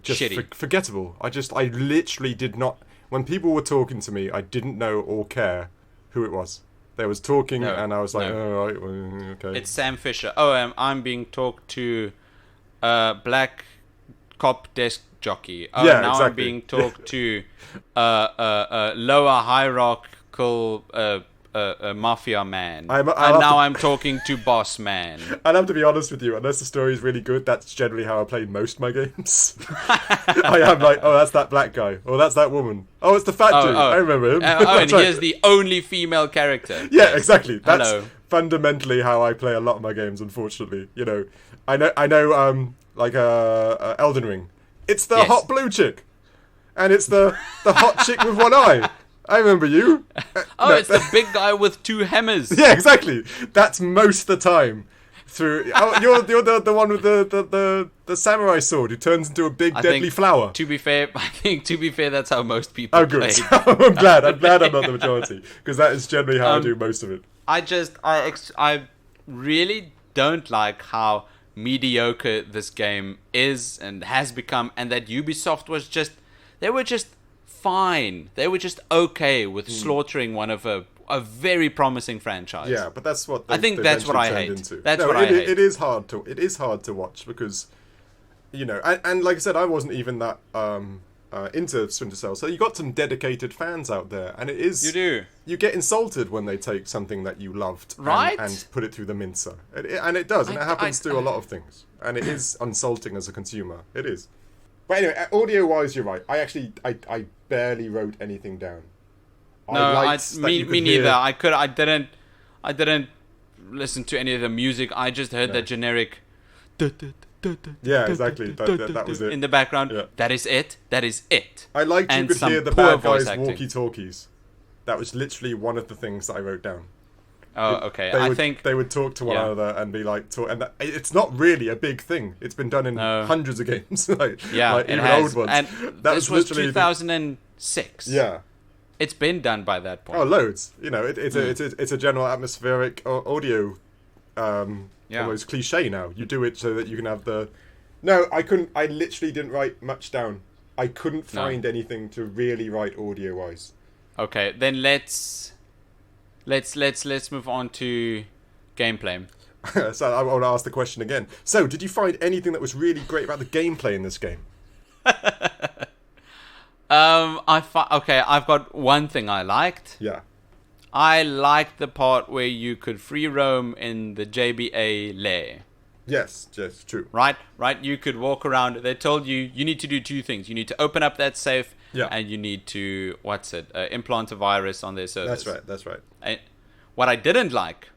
just forgettable. I literally did not... When people were talking to me, I didn't know or care who it was. They was talking and I was like, oh, right, well, okay. It's Sam Fisher. Oh, I'm being talked to black cop desk jockey. Oh, yeah, now exactly. I'm being talked to lower hierarchical mafia man. I'm talking to boss man. I'll have to be honest with you, unless the story is really good, that's generally how I play most of my games. I am like, oh, that's that black guy. Oh, that's that woman. Oh, it's the fat dude. I remember him. And he is the only female character. Yeah, exactly. That's fundamentally how I play a lot of my games, unfortunately. I know Elden Ring. It's the hot blue chick. And it's the hot chick with one eye. I remember you. It's the big guy with two hammers. Yeah, exactly. That's most of the time. You're the one with the samurai sword who turns into a big deadly flower. To be fair, that's how most people play. I'm glad I'm not the majority because that is generally how I do most of it. I really don't like how mediocre this game is and has become, and that Ubisoft was just fine. They were just okay with slaughtering one of a very promising franchise. Yeah, but that's what I think that's what I hate. Into. That's what I hate. It is hard to watch because you know, and like I said, I wasn't even that into Splinter Cell, so you got some dedicated fans out there, and it is You do. you get insulted when they take something that you loved Right? and put it through the mincer, and it does, and it happens to a lot of things, and it is insulting as a consumer. It is. But anyway, audio-wise, you're right. I barely wrote anything down. No, me neither. I didn't listen to any of the music. I just heard that generic. Yeah, exactly. That was it. In the background. Yeah. That is it. That is it. I liked you And could some hear the poor bad voice guys' acting. walkie-talkies. That was literally one of the things that I wrote down. Oh, okay. They I would, think they would talk to one yeah. another and be like, it's not really a big thing. It's been done in hundreds of games, like it even has. old ones. And that this was literally 2006. Yeah. It's been done by that point. Oh, loads. You know, it's a general atmospheric audio, almost cliche now. You do it so that you can have the. No, I couldn't. I literally didn't write much down. I couldn't find anything to really write audio-wise. Okay, then let's move on to gameplay. So I want to ask the question again. So, did you find anything that was really great about the gameplay in this game? I've got one thing I liked. Yeah. I liked the part where you could free roam in the JBA lair. Yes, true. Right. You could walk around. They told you need to do two things. You need to open up that safe, and you need to implant a virus on their servers. That's right. And what I didn't like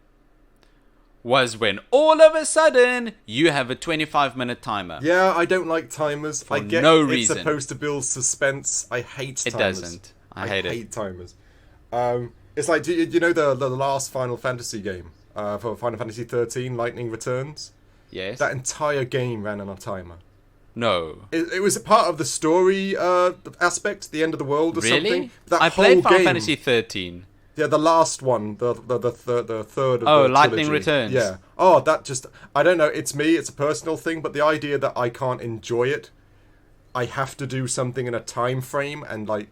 was when all of a sudden you have a 25-minute timer. Yeah, I don't like timers. For I get no it's reason. supposed to build suspense. I hate timers. It doesn't. I hate timers. It's like, do you know the last Final Fantasy game for Final Fantasy 13, Lightning Returns? Yes. That entire game ran on a timer. No. It was a part of the story aspect, the end of the world or something. Really? That I whole played Final game, Fantasy 13. Yeah, the last one, the third of Oh, the Lightning trilogy. Returns. Yeah. Oh, that just, I don't know, it's me, it's a personal thing, but the idea that I can't enjoy it, I have to do something in a time frame and, like,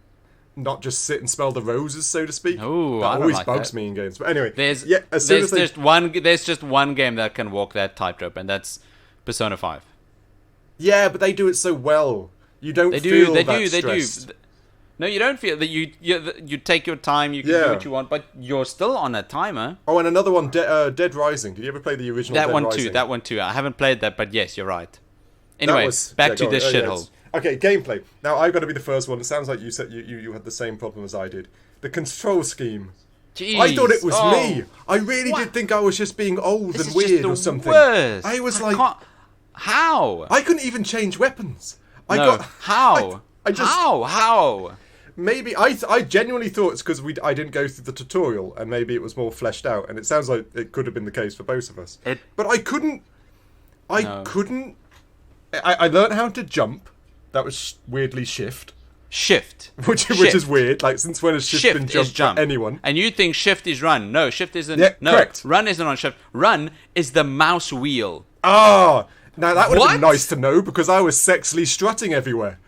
not just sit and smell the roses, so to speak. No, that I don't always like bugs that. me in games. But anyway, There's as just one game that can walk that tightrope, and that's Persona 5. Yeah, but they do it so well. You don't feel that stress. No, you don't feel that you take your time, you can do what you want, but you're still on a timer. Oh, and another one, Dead Rising. Did you ever play the original Dead Rising? That one too. I haven't played that, but yes, you're right. Anyway, back to this shithole. Okay, gameplay. Now, I've got to be the first one. It sounds like you said you had the same problem as I did. The control scheme. Jeez. I thought it was me. I really did think I was just being old and weird or something. Worst. I was how? I couldn't even change weapons. How? How? Maybe I genuinely thought it's because I didn't go through the tutorial and maybe it was more fleshed out, and it sounds like it could have been the case for both of us. But I couldn't. I learned how to jump. That was weirdly shift. Which is weird. Like, since when has shift been jump for anyone? And you think shift is run. No, shift isn't. Yeah, no, correct. Run isn't on shift. Run is the mouse wheel. Ah! Now that would have been nice to know, because I was sexily strutting everywhere.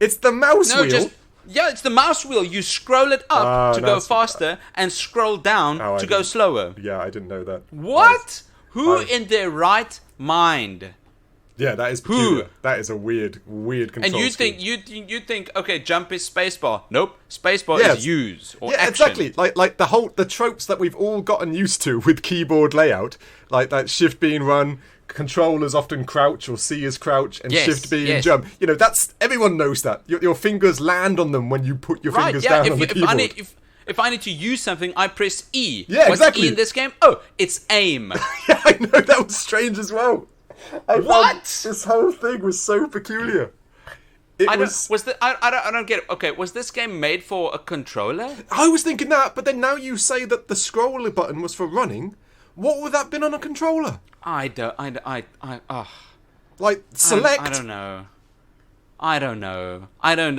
It's the mouse wheel. It's the mouse wheel. You scroll it up to go faster and scroll down to go slower. Yeah, I didn't know that. What? Who in their right mind? Yeah, that is peculiar. That is a weird control And you scheme. think, okay, jump is spacebar. Nope, spacebar is use or action. Exactly. Like the tropes that we've all gotten used to with keyboard layout, like that shift being run, controllers often crouch or C is crouch, and shift being jump. You know, that's everyone knows that. Your fingers land on them when you put your fingers down on the keyboard. If I need to use something, I press E. Yeah, What's exactly. E in this game? Oh, it's aim. Yeah, I know, that was strange as well. What? This whole thing was so peculiar. I don't get it. Okay, was this game made for a controller? I was thinking that, but then now you say that the scroll button was for running. What would that been on a controller? Like select. I don't know.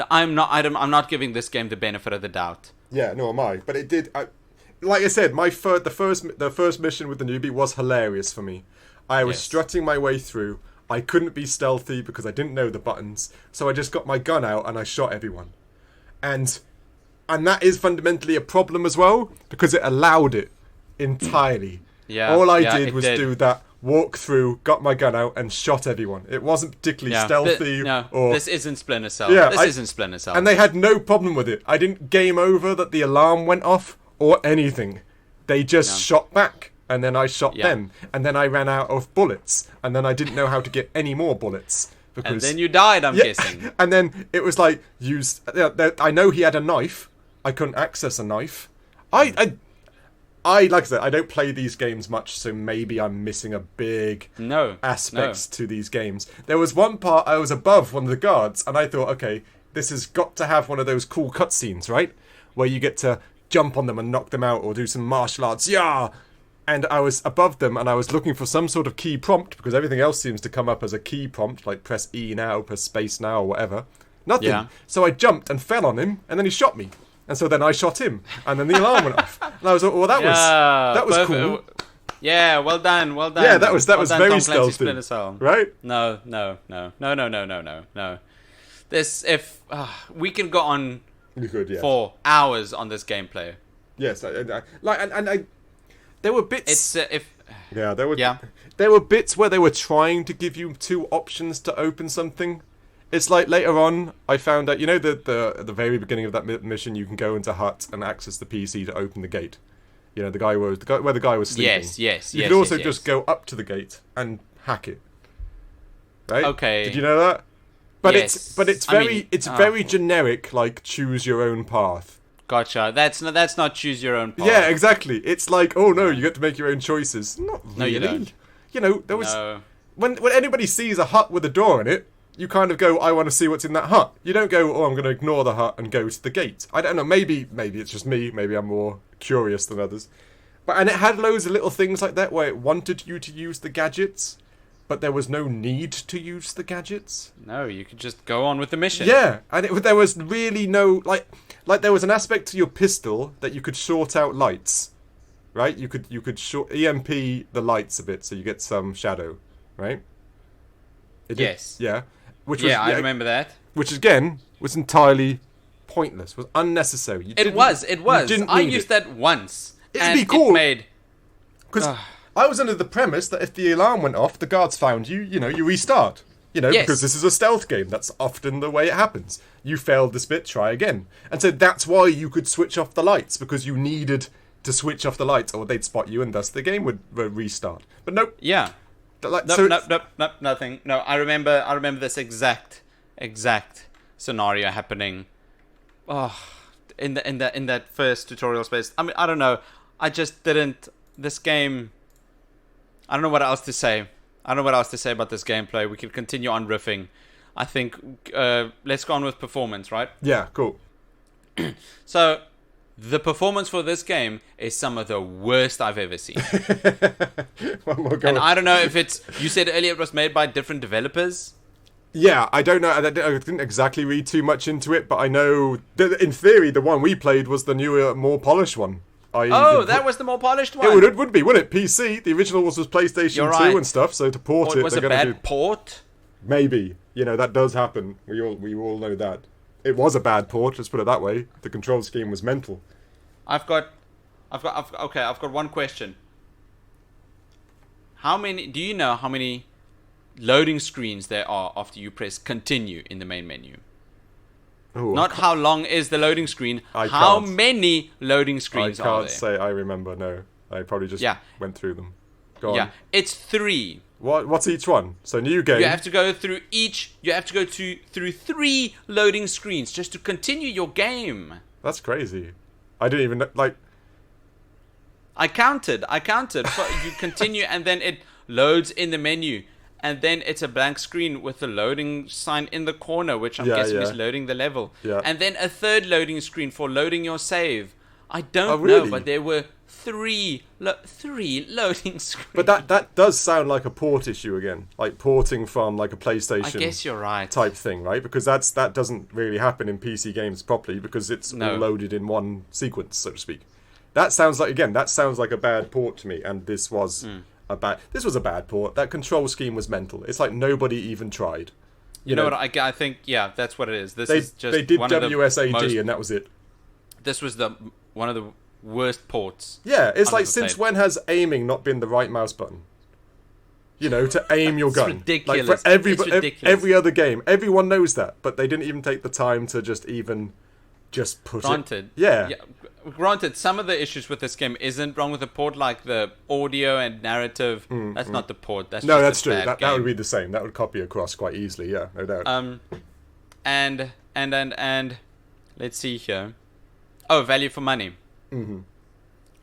I'm not giving this game the benefit of the doubt. Yeah, nor am I. But it did. Like I said, the first mission with the newbie was hilarious for me. I was strutting my way through. I couldn't be stealthy because I didn't know the buttons, so I just got my gun out and I shot everyone. And that is fundamentally a problem as well, because it allowed it entirely. Yeah. All I did was do that walked through, got my gun out, and shot everyone. It wasn't particularly stealthy. This isn't Splinter Cell. Yeah, this isn't Splinter Cell. And they had no problem with it. I didn't game over that the alarm went off or anything. They just shot back, and then I shot them, and then I ran out of bullets, and then I didn't know how to get any more bullets. Because, and then you died, I'm guessing. And then it was like, I know he had a knife. I couldn't access a knife. I like I said, I don't play these games much, so maybe I'm missing a big aspects to these games. There was one part I was above one of the guards, and I thought, okay, this has got to have one of those cool cutscenes, right? Where you get to jump on them and knock them out, or do some martial arts, And I was above them, and I was looking for some sort of key prompt, because everything else seems to come up as a key prompt, like press E now, press space now, or whatever. Nothing. Yeah. So I jumped and fell on him, and then he shot me. And so then I shot him, and then the alarm went off. And I was like, well, that was cool. Yeah, well done. Yeah, that was very stealthy, right? No. We can go on for hours on this gameplay. Yes, there were bits. There were bits where they were trying to give you two options to open something. It's like later on, I found out, at the very beginning of that mission, you can go into hut and access the PC to open the gate. Where the guy was sleeping. Yes. You could also just go up to the gate and hack it. Right? Okay. Did you know that? But it's very generic, like choose your own path. Gotcha. That's not choose your own path. Yeah, exactly. It's like, oh no, you get to make your own choices. Not really. No, you don't. There was when anybody sees a hut with a door in it, you kind of go, I want to see what's in that hut. You don't go, I'm going to ignore the hut and go to the gate. I don't know, maybe it's just me. Maybe I'm more curious than others. And it had loads of little things like that where it wanted you to use the gadgets, but there was no need to use the gadgets. No, you could just go on with the mission. Yeah, and there was really no, like there was an aspect to your pistol that you could short out lights, right? You could short EMP the lights a bit so you get some shadow, right? Yes. Yeah. I remember that. Which again was entirely pointless, was unnecessary. It was. I used that once. It'd be cool. Because I was under the premise that if the alarm went off, the guards found you, you restart. Because this is a stealth game. That's often the way it happens. You failed this bit, try again. And so that's why you could switch off the lights, because you needed to switch off the lights, or they'd spot you, and thus the game would restart. But nope. Yeah. Nope, nothing. No, I remember this exact scenario happening. Oh, in that first tutorial space. I mean, I don't know. I just didn't. This game. I don't know what else to say. I don't know what else to say about this gameplay. We could continue on riffing. I think let's go on with performance, right? Yeah, cool. So, the performance for this game is some of the worst I've ever seen. And I don't know if it's... You said earlier it was made by different developers? Yeah, I don't know. I didn't exactly read too much into it, but I know... in theory, the one we played was the newer, more polished one. That was the more polished one? It would be, wouldn't it? PC. The original was PlayStation 2 and stuff, so to port it... Was it a bad port? Maybe. That does happen. We all know that. It was a bad port, let's put it that way. The control scheme was mental. I've got one question. Do you know how many loading screens there are after you press continue in the main menu? Ooh, Not how long is the loading screen, how many loading screens are there? I can't say I remember, no. I probably just went through them. Go on. Yeah, it's 3. What's each one? So new game. You have to go through through 3 loading screens just to continue your game. That's crazy. I didn't even like. I counted. But you continue, and then it loads in the menu, and then it's a blank screen with the loading sign in the corner, which I'm guessing is loading the level. Yeah. And then a third loading screen for loading your save. I don't know, but there were 3 loading screens. But that does sound like a port issue again, like porting from like a PlayStation. I guess you're right. Type thing, right? Because that doesn't really happen in PC games properly because it's all loaded in one sequence, so to speak. That sounds like a bad port to me, and this was a bad port. That control scheme was mental. It's like nobody even tried. You know what? I think that's what it is. They did WSAD and that was it. This was one of the worst ports. Yeah, it's like, since when has aiming not been the right mouse button? to aim your gun. Ridiculous. Like for It's ridiculous. every other game, everyone knows that, but they didn't even take the time to just put Granted. it. Yeah. Granted, some of the issues with this game isn't wrong with the port, like the audio and narrative. That's not the port. That's No, just that's a true. bad That would game. be the same. That would copy across quite easily. Yeah, no doubt. And let's see here. Oh, value for money. Mm-hmm.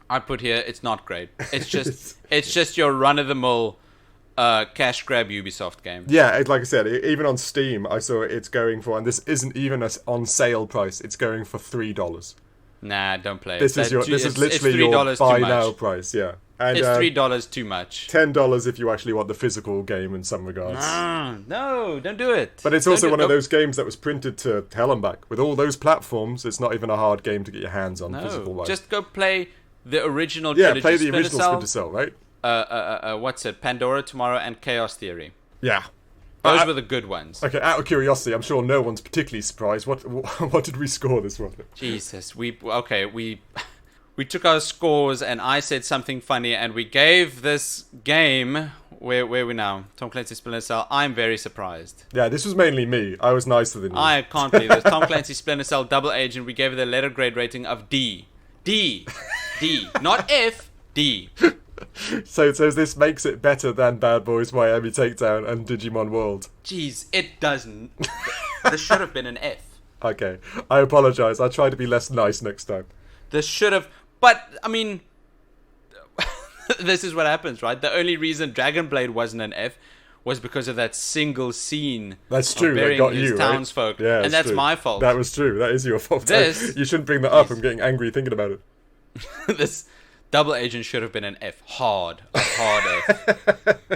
I put here. It's not great. It's just your run of the mill cash grab Ubisoft game. Yeah, like I said, even on Steam, I saw it's going for, and this isn't even on sale price. It's going for $3. Nah, don't play. This is literally your buy now price. Yeah, and it's $3 too much. $10 if you actually want the physical game in some regards. No, don't do it. But it's also one of those games that was printed to hell and back. With all those platforms, it's not even a hard game to get your hands on physical wise. Just go play the original Yeah, trilogy. play the original Splinter Cell, right? What's it? Pandora Tomorrow and Chaos Theory. Yeah. Those were the good ones. Okay, out of curiosity, I'm sure no one's particularly surprised. What did we score this one? Jesus, we took our scores and I said something funny and we gave this game where are we now? Tom Clancy Splinter Cell. I'm very surprised. Yeah, this was mainly me. I was nicer than you. I can't believe this. Tom Clancy Splinter Cell Double Agent. We gave it a letter grade rating of D. D, not F. D. So this makes it better than Bad Boys Miami Takedown and Digimon World. Jeez, it doesn't. This should have been an F. Okay, I apologise. I'll try to be less nice next time. This should have... But, I mean... this is what happens, right? The only reason Dragon Blade wasn't an F was because of that single scene. That's true. That got you, townsfolk. Right? Yeah, and that's true. My fault. That was true. That is your fault. You shouldn't bring that up. I'm getting angry thinking about it. This Double Agent should have been an F. A hard F.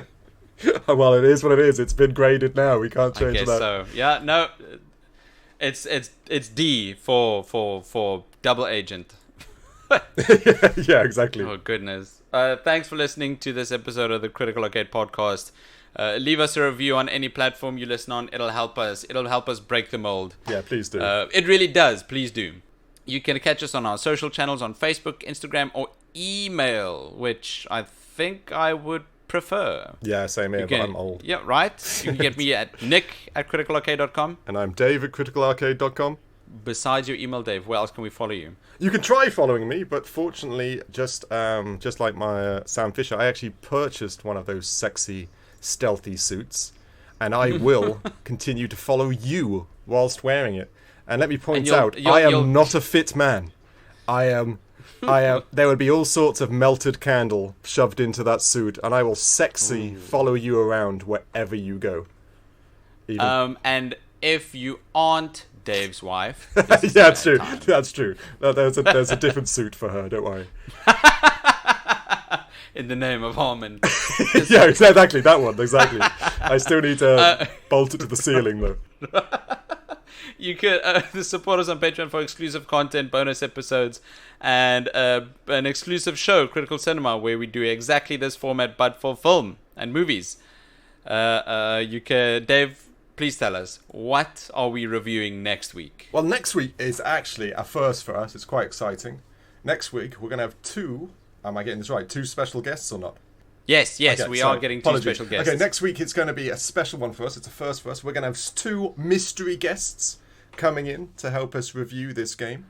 Well, it is what it is. It's been graded now. We can't change that. So yeah, no, it's D for Double Agent. Yeah, exactly. Oh goodness. Thanks for listening to this episode of the Critical Arcade Podcast. Leave us a review on any platform you listen on. It'll help us. It'll help us break the mold. Yeah, please do. It really does. Please do. You can catch us on our social channels on Facebook, Instagram, or email, which I think I would prefer. Yeah, same here, but I'm old. Yeah, right? You can get me at nick@criticalarcade.com. And I'm Dave at criticalarcade.com. Besides your email, Dave, where else can we follow you? You can try following me, but fortunately, just like my Sam Fisher, I actually purchased one of those sexy, stealthy suits, and I will continue to follow you whilst wearing it. And let me point out, I am not a fit man. I am. There would be all sorts of melted candle shoved into that suit, and I will follow you around wherever you go. And if you aren't Dave's wife, yeah, that's true. That's true. There's a different suit for her. Don't worry. In the name of Harmon. Yeah, exactly. That one. Exactly. I still need to bolt it to the ceiling though. You could support us on Patreon for exclusive content, bonus episodes, and an exclusive show, Critical Cinema, where we do exactly this format, but for film and movies. Dave, please tell us, what are we reviewing next week? Well, next week is actually a first for us. It's quite exciting. Next week, we're going to have two, am I getting this right, two special guests or not? Yes, okay, we are getting two special guests. Okay, next week it's going to be a special one for us. It's a first for us. We're going to have two mystery guests coming in to help us review this game.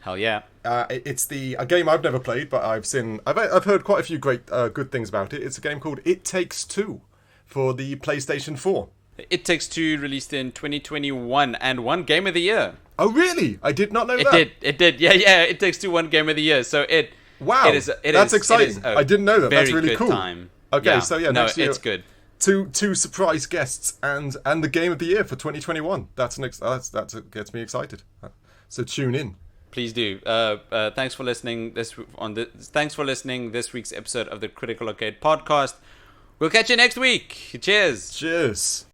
Hell yeah! It's a game I've never played, but I've heard quite a few great good things about it. It's a game called It Takes Two for the PlayStation 4. It Takes Two released in 2021 and won Game of the Year. Oh really? I did not know that. It did. Yeah. It Takes Two won Game of the Year. So wow, that's exciting. I didn't know that. That's really cool. Time. Okay, yeah. So next year it's good. Two surprise guests and the Game of the Year for 2021. That gets me excited. So tune in. Please do. Thanks for listening. Thanks for listening this week's episode of the Critical Arcade Podcast. We'll catch you next week. Cheers. Cheers.